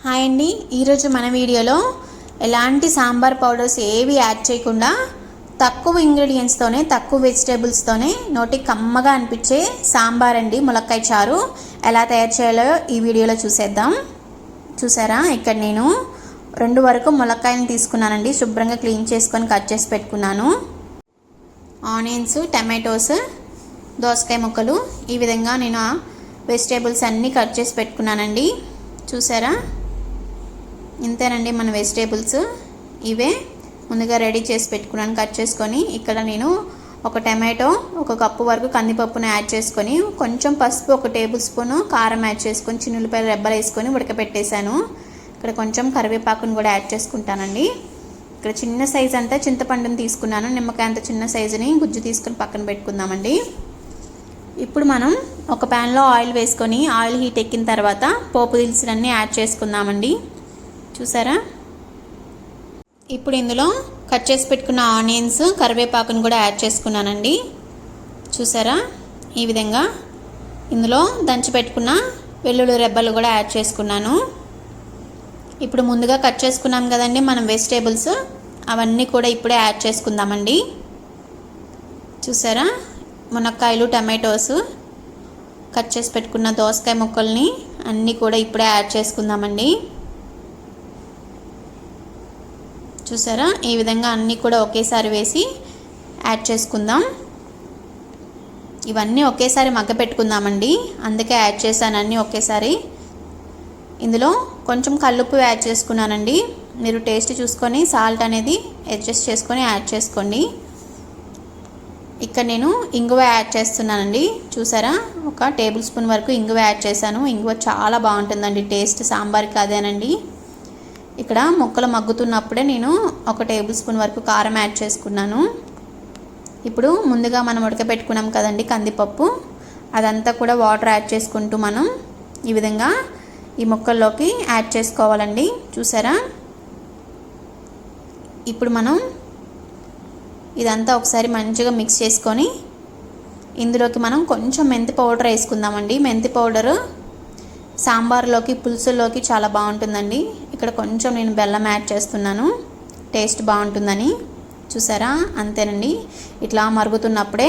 Hi అండి, ఈరోజు మన వీడియోలో ఎలాంటి సాంబార్ పౌడర్స్ ఏవి యాడ్ చేయకుండా తక్కువ ఇంగ్రీడియంట్స్తోనే తక్కువ వెజిటేబుల్స్తోనే నోటికి కమ్మగా అనిపించే సాంబార్ అండి ములక్కాయ చారు ఎలా తయారు చేయాలో ఈ వీడియోలో చూసేద్దాం. చూసారా, ఇక్కడ నేను 2 వరకు ములక్కాయలను తీసుకున్నానండి. శుభ్రంగా క్లీన్ చేసుకొని కట్ చేసి పెట్టుకున్నాను. ఆనియన్స్, టమాటోస్, దోసకాయ ముక్కలు, ఈ విధంగా నేను వెజిటేబుల్స్ అన్నీ కట్ చేసి పెట్టుకున్నానండి. చూసారా, ఇంతేనండి మన వెజిటేబుల్స్. ఇవే ముందుగా రెడీ చేసి పెట్టుకున్నాను కట్ చేసుకొని. ఇక్కడ నేను ఒక టమాటో, 1 కప్పు వరకు కందిపప్పును యాడ్ చేసుకొని, కొంచెం పసుపు, 1 టేబుల్ స్పూన్ కారం యాడ్ చేసుకొని, చిన్న ఉల్లిపాయలు రెబ్బలు వేసుకొని ఉడకపెట్టేశాను. ఇక్కడ కొంచెం కరివేపాకును కూడా యాడ్ చేసుకుంటానండి. ఇక్కడ చిన్న సైజు అంతా చింతపండుని తీసుకున్నాను. నిమ్మకాయ అంత చిన్న సైజుని గుజ్జు తీసుకొని పక్కన పెట్టుకుందామండి. ఇప్పుడు మనం ఒక ప్యాన్లో ఆయిల్ వేసుకొని, ఆయిల్ హీట్ ఎక్కిన తర్వాత పోపు దినుసులన్నీ యాడ్ చేసుకుందామండి. చూసారా, ఇప్పుడు ఇందులో కట్ చేసి పెట్టుకున్న ఆనియన్స్, కరివేపాకును కూడా యాడ్ చేసుకున్నానండి. చూసారా, ఈ విధంగా ఇందులో దంచి పెట్టుకున్న వెల్లుల్లి రెబ్బలు కూడా యాడ్ చేసుకున్నాను. ఇప్పుడు ముందుగా కట్ చేసుకున్నాం కదండి మనం వెజిటేబుల్స్, అవన్నీ కూడా ఇప్పుడే యాడ్ చేసుకుందామండి. చూసారా, మునక్కాయలు, టమాటోస్, కట్ చేసి పెట్టుకున్న దోసకాయ ముక్కల్ని అన్నీ కూడా ఇప్పుడే యాడ్ చేసుకుందామండి. చూసారా, ఈ విధంగా అన్నీ కూడా ఒకేసారి వేసి యాడ్ చేసుకుందాం. ఇవన్నీ ఒకేసారి మగ్గపెట్టుకుందామండి, అందుకే యాడ్ చేశాను అన్నీ ఒకేసారి. ఇందులో కొంచెం కల్లుప్పు యాడ్ చేసుకున్నానండి. మీరు టేస్ట్ చూసుకొని సాల్ట్ అనేది అడ్జస్ట్ చేసుకొని యాడ్ చేసుకోండి. ఇక్కడ నేను ఇంగువ యాడ్ చేస్తున్నానండి. చూసారా, 1 టేబుల్ స్పూన్ వరకు ఇంగువ యాడ్ చేశాను. ఇంగువ చాలా బాగుంటుందండి టేస్ట్ సాంబార్కి అదేనండి. ఇక్కడ ముక్కలు మగ్గుతున్నప్పుడే నేను 1 టేబుల్ స్పూన్ వరకు కారం యాడ్ చేసుకున్నాను. ఇప్పుడు ముందుగా మనం ఉడకబెట్టుకున్నాం కదండి కందిపప్పు, అదంతా కూడా వాటర్ యాడ్ చేసుకుంటూ మనం ఈ విధంగా ఈ ముక్కల్లోకి యాడ్ చేసుకోవాలండి. చూసారా, ఇప్పుడు మనం ఇదంతా ఒకసారి మంచిగా మిక్స్ చేసుకొని ఇందులోకి మనం కొంచెం మెంతి పౌడర్ వేసుకుందామండి. మెంతి పౌడరు సాంబార్లోకి, పులుసులోకి చాలా బాగుంటుందండి. ఇక్కడ కొంచెం నేను బెల్లం యాడ్ చేస్తున్నాను, టేస్ట్ బాగుంటుందని. చూసారా, అంతేనండి. ఇట్లా మరుగుతున్నప్పుడే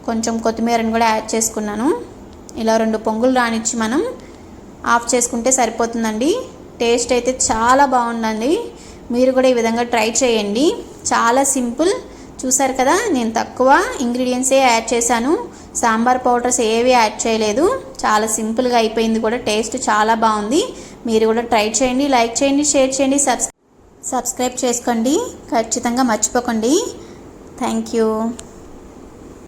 కొంచెం కొత్తిమీరని కూడా యాడ్ చేసుకున్నాను. ఇలా 2 పొంగులు రానిచ్చి మనం ఆఫ్ చేసుకుంటే సరిపోతుందండి. టేస్ట్ అయితే చాలా బాగుందండి. మీరు కూడా ఈ విధంగా ట్రై చేయండి. చాలా సింపుల్. చూసారు కదా, నేను తక్కువ ఇంగ్రీడియంట్సే యాడ్ చేశాను, సాంబార్ పౌడర్స్ ఏవి యాడ్ చేయలేదు. చాలా సింపుల్గా అయిపోయింది కూడా. టేస్ట్ చాలా బాగుంది. మీరు కూడా ట్రై చేయండి. లైక్ చేయండి, షేర్ చేయండి, సబ్స్క్రైబ్ చేసుకోండి. ఖచ్చితంగా మర్చిపోకండి. Thank you.